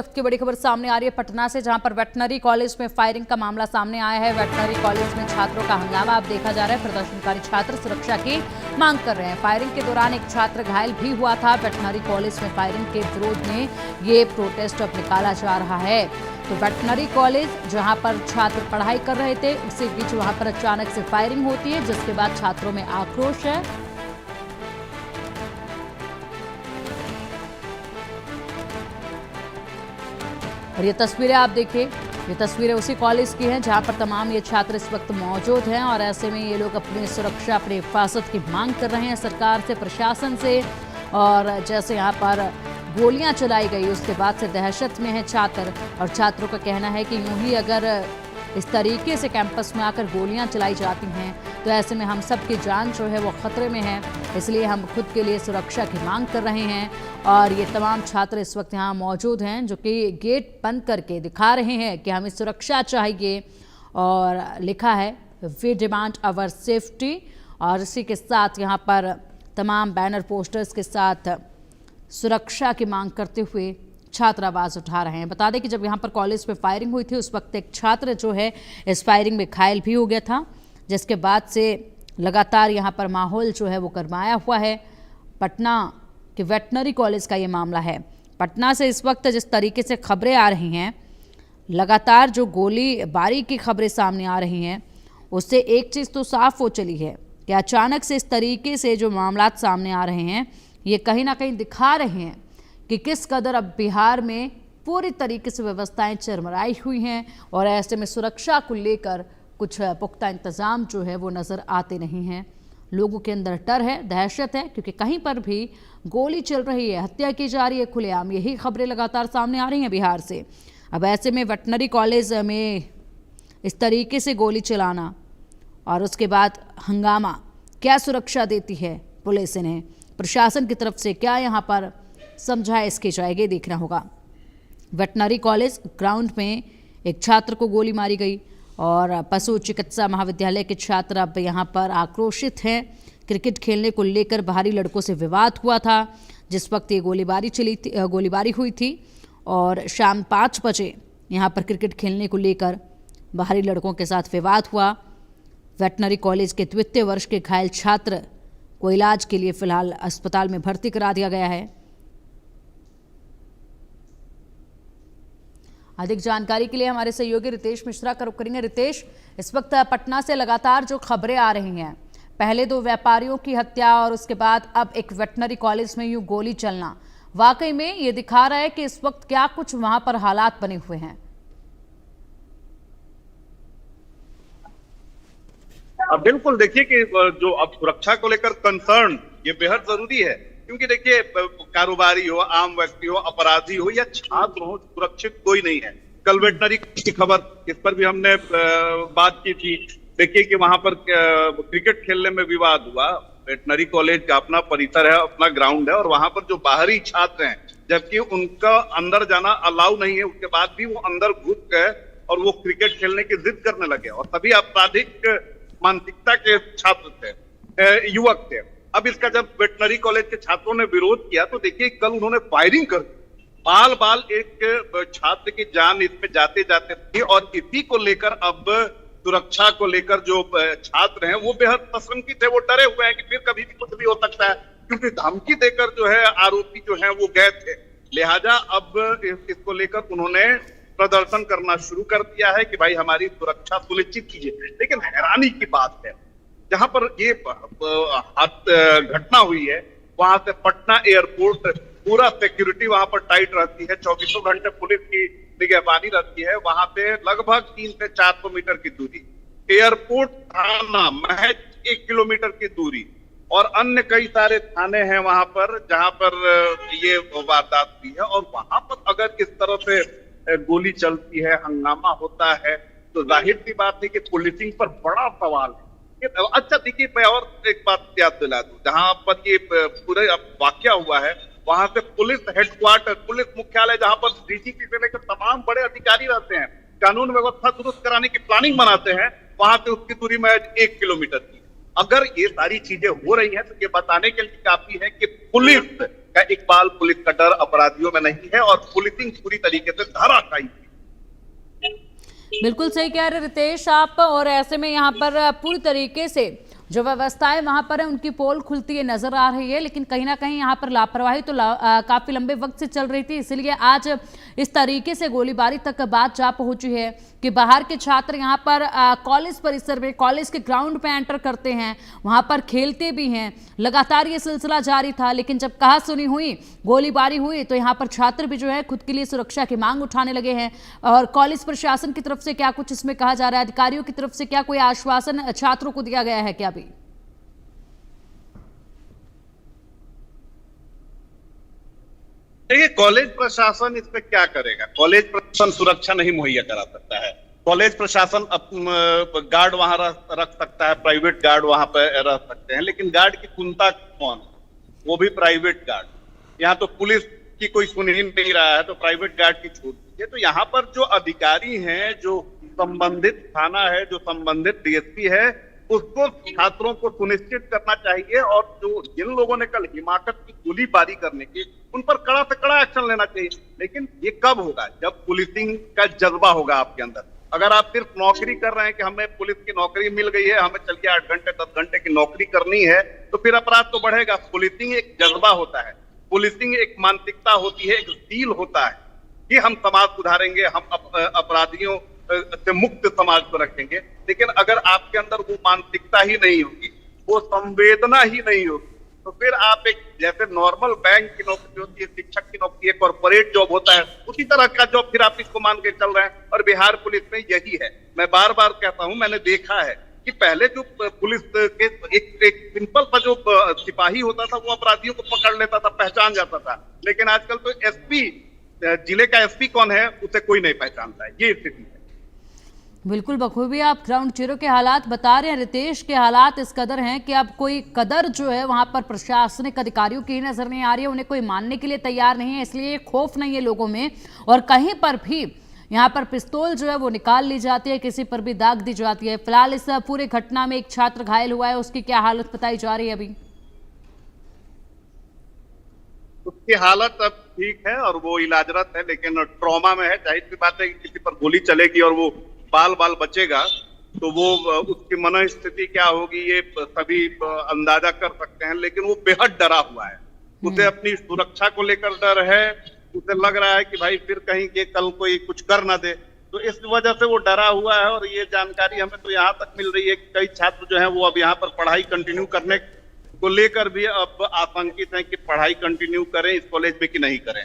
की बड़ी खबर सामने आ रही है पटना से, जहां पर वेटनरी कॉलेज में फायरिंग का मामला सामने आया है। वेटनरी कॉलेज में छात्रों का हंगामा अब देखा जा रहा है। प्रदर्शनकारी छात्र सुरक्षा की मांग कर रहे हैं। फायरिंग के दौरान एक छात्र घायल भी हुआ था। वेटनरी कॉलेज में फायरिंग के विरोध में ये प्रोटेस्ट अब निकाला जा रहा है। तो वेटनरी कॉलेज जहां पर छात्र पढ़ाई कर रहे थे, उसी बीच वहां पर अचानक से फायरिंग होती है, जिसके बाद छात्रों में आक्रोश है। और ये तस्वीरें आप देखिए, ये तस्वीरें उसी कॉलेज की हैं जहां पर तमाम ये छात्र इस वक्त मौजूद हैं। और ऐसे में ये लोग अपनी सुरक्षा, अपनी हिफाजत की मांग कर रहे हैं सरकार से, प्रशासन से। और जैसे यहाँ पर गोलियां चलाई गई, उसके बाद से दहशत में है छात्र। और छात्रों का कहना है कि यूं ही अगर इस तरीके से कैंपस में आकर गोलियां चलाई जाती हैं तो ऐसे में हम सब की जान जो है वो खतरे में है। इसलिए हम खुद के लिए सुरक्षा की मांग कर रहे हैं। और ये तमाम छात्र इस वक्त यहाँ मौजूद हैं, जो कि गेट बंद करके दिखा रहे हैं कि हमें सुरक्षा चाहिए। और लिखा है वी डिमांड आवर सेफ्टी। और इसी के साथ यहाँ पर तमाम बैनर पोस्टर्स के साथ सुरक्षा की मांग करते हुए छात्र आवाज उठा रहे हैं। बता दें कि जब यहाँ पर कॉलेज में फायरिंग हुई थी, उस वक्त एक छात्र जो है इस फायरिंग में घायल भी हो गया था, जिसके बाद से लगातार यहाँ पर माहौल जो है वो गरमाया हुआ है। पटना के वेटनरी कॉलेज का ये मामला है। पटना से इस वक्त जिस तरीके से खबरें आ रही हैं, लगातार जो गोलीबारी की खबरें सामने आ रही हैं, उससे एक चीज़ तो साफ हो चली है कि अचानक से इस तरीके से जो मामला सामने आ रहे हैं, ये कहीं ना कहीं दिखा रहे हैं कि किस कदर अब बिहार में पूरी तरीके से व्यवस्थाएं चरमराई हुई हैं। और ऐसे में सुरक्षा को लेकर कुछ पुख्ता इंतजाम जो है वो नज़र आते नहीं हैं। लोगों के अंदर डर है, दहशत है, क्योंकि कहीं पर भी गोली चल रही है, हत्या की जा रही है खुलेआम। यही खबरें लगातार सामने आ रही हैं बिहार से। अब ऐसे में वेटनरी कॉलेज में इस तरीके से गोली चलाना और उसके बाद हंगामा, क्या सुरक्षा देती है पुलिस इन्हें, प्रशासन की तरफ से क्या यहाँ पर समझाए, इसकी जाएगी देखना होगा। वेटनरी कॉलेज ग्राउंड में एक छात्र को गोली मारी गई और पशु चिकित्सा महाविद्यालय के छात्र अब यहाँ पर आक्रोशित हैं। क्रिकेट खेलने को लेकर बाहरी लड़कों से विवाद हुआ था जिस वक्त ये गोलीबारी हुई थी। और शाम 5 बजे यहाँ पर क्रिकेट खेलने को लेकर बाहरी लड़कों के साथ विवाद हुआ। वेटनरी कॉलेज के द्वितीय वर्ष के घायल छात्र को इलाज के लिए फिलहाल अस्पताल में भर्ती करा दिया गया है। अधिक जानकारी के लिए हमारे सहयोगी रितेश मिश्रा का रुख करेंगे। रितेश, इस वक्त पटना से लगातार जो खबरें आ रही हैं, पहले 2 व्यापारियों की हत्या और उसके बाद अब एक वेटनरी कॉलेज में यूं गोली चलना, वाकई में ये दिखा रहा है कि इस वक्त क्या कुछ वहां पर हालात बने हुए हैं। बिल्कुल, देखिए कि जो अब सुरक्षा को लेकर कंसर्न ये बेहद जरूरी है, क्योंकि देखिए कारोबारी हो, आम व्यक्ति हो, अपराधी हो या छात्र हो, सुरक्षित कोई नहीं है। कल वेटनरी की खबर, इस पर भी हमने बात की थी। देखिए कि वहां पर क्रिकेट खेलने में विवाद हुआ। वेटनरी कॉलेज का अपना परिसर है, अपना ग्राउंड है, और वहां पर जो बाहरी छात्र हैं, जबकि उनका अंदर जाना अलाउ नहीं है, उसके बाद भी वो अंदर घुस गए और वो क्रिकेट खेलने की जिद करने लगे। और सभी आपराधिक मानसिकता के छात्र थे, युवक थे। अब इसका जब वेटनरी कॉलेज के छात्रों ने विरोध किया तो देखिए कल उन्होंने फायरिंग कर दी। बाल एक छात्र की जान इसमें जाते जाते थी। और इसी को लेकर अब सुरक्षा को लेकर जो छात्र हैं वो बेहद आशंकित है, वो डरे हुए हैं कि फिर कभी भी कुछ भी हो सकता है, क्योंकि धमकी देकर जो है आरोपी जो है वो गए थे। लिहाजा अब इसको लेकर उन्होंने प्रदर्शन करना शुरू कर दिया है कि भाई हमारी सुरक्षा सुनिश्चित कीजिए। लेकिन हैरानी की बात है, जहां पर ये घटना हुई है, वहां से पटना एयरपोर्ट पूरा सिक्योरिटी वहां पर टाइट रहती है, 24 घंटे पुलिस की निगहबानी रहती है। वहां पे लगभग 300 से 400 मीटर की दूरी, एयरपोर्ट थाना महज 1 किलोमीटर की दूरी, और अन्य कई सारे थाने हैं वहां पर जहां पर ये वारदात हुई है। और वहां पर अगर इस तरह से गोली चलती है, हंगामा होता है, तो जाहिर सी बात है कि पुलिसिंग पर बड़ा सवाल है। अच्छा देखिए, मैं और एक बात याद दिला दूं, जहां पर ये पूरे वाकया हुआ है, वहां से पुलिस हेडक्वार्टर, पुलिस मुख्यालय, जहां पर डीजीपी से लेकर तमाम बड़े अधिकारी रहते हैं, कानून व्यवस्था दुरुस्त कराने की प्लानिंग बनाते हैं, वहां से उसकी दूरी में 1 किलोमीटर की। अगर ये सारी चीजें हो रही हैं तो ये बताने के लिए काफी है कि पुलिस का इकबाल, पुलिस का डर अपराधियों में नहीं है और पुलिसिंग पूरी तरीके से धराशायी है। बिल्कुल सही कह रहे रितेश आप, और ऐसे में यहाँ पर पूरी तरीके से जो व्यवस्थाएं वहां पर है उनकी पोल खुलती है नजर आ रही है, लेकिन कहीं ना कहीं यहाँ पर लापरवाही तो काफी लंबे वक्त से चल रही थी, इसलिए आज इस तरीके से गोलीबारी तक बात जा पहुंची है कि बाहर के छात्र यहाँ पर कॉलेज परिसर में, कॉलेज के ग्राउंड पे एंटर करते हैं, वहां पर खेलते भी हैं। लगातार ये सिलसिला जारी था, लेकिन जब कहा सुनी हुई, गोलीबारी हुई, तो यहाँ पर छात्र भी जो है खुद के लिए सुरक्षा की मांग उठाने लगे हैं। और कॉलेज प्रशासन की तरफ से क्या कुछ इसमें कहा जा रहा है, अधिकारियों की तरफ से क्या कोई आश्वासन छात्रों को दिया गया है क्या? भी देखिए, कॉलेज प्रशासन इस पे क्या करेगा? कॉलेज प्रशासन सुरक्षा नहीं मुहैया करा सकता है। कॉलेज प्रशासन गार्ड वहां रख सकता है, प्राइवेट गार्ड वहां पे रह सकते हैं, लेकिन गार्ड की कुंता कौन? वो भी प्राइवेट गार्ड। यहाँ तो पुलिस की कोई सुन ही नहीं रहा है, तो प्राइवेट गार्ड की छूट दीजिए। तो यहाँ पर जो अधिकारी हैं, जो संबंधित थाना है, जो संबंधित डीएसपी है, उसको छात्रों को सुनिश्चित करना चाहिए और जो जिन लोगों ने कल हिमाकत की गोलीबारी करने की, उन पर कड़ा से कड़ा एक्शन लेना चाहिए। लेकिन ये कब होगा? जब पुलिसिंग का जज्बा होगा आपके अंदर। अगर आप सिर्फ नौकरी कर रहे हैं कि हमें पुलिस की नौकरी मिल गई है, हमें चल के 8 घंटे 10 घंटे की नौकरी करनी है, तो फिर अपराध तो बढ़ेगा। पुलिसिंग एक जज्बा होता है, पुलिसिंग एक मानसिकता होती है, एक ज़ील होता है कि हम समाज सुधारेंगे, हम अपराधियों से मुक्त समाज को रखेंगे। लेकिन अगर आपके अंदर वो मानसिकता ही नहीं होगी, वो संवेदना ही नहीं होगी, तो फिर आप एक जैसे नॉर्मल बैंक की नौकरी होती है, शिक्षक की नौकरी, कॉर्पोरेट जॉब होता है, उसी तरह का जॉब फिर आप इसको मान के चल रहे हैं। और बिहार पुलिस में यही है। मैं बार बार कहता हूं, मैंने देखा है कि पहले जो पुलिस के एक सिंपल सा जो सिपाही होता था, वो अपराधियों को पकड़ लेता था, पहचान जाता था। लेकिन आजकल तो एसपी, जिले का एसपी कौन है, उसे कोई नहीं पहचानता है। ये स्थिति है। बिल्कुल बखूबी आप ग्राउंड जीरो के हालात बता रहे हैं रितेश। के हालात इस कदर हैं कि अब कोई कदर जो है वहां पर प्रशासनिक अधिकारियों की नजर नहीं आ रही है, उन्हें कोई मानने के लिए तैयार नहीं है, इसलिए खौफ नहीं है लोगों में। और कहीं पर भी यहाँ पर पिस्तौल जो है वो निकाल ली जाती है, किसी पर भी दाग दी जाती है। फिलहाल इस पूरे घटना में एक छात्र घायल हुआ है, उसकी क्या हालत बताई जा रही है अभी? उसकी हालत अब ठीक है और वो इलाजरत है, लेकिन ट्रॉमा में है। जाहिर सी बात है कि किसी पर गोली चलेगी और वो बाल बचेगा, तो वो उसकी मनोस्थिति क्या होगी ये सभी अंदाजा कर सकते हैं। लेकिन वो बेहद डरा हुआ है, उसे अपनी सुरक्षा को लेकर डर है। उसे लग रहा है कि भाई फिर कहीं के कल कोई कुछ कर ना दे, तो इस वजह से वो डरा हुआ है। और ये जानकारी हमें तो यहाँ तक मिल रही है कि कई छात्र जो है वो अब यहाँ पर पढ़ाई कंटिन्यू करने को लेकर भी अब आशंकित हैं कि पढ़ाई कंटिन्यू करें इस कॉलेज में कि नहीं करें।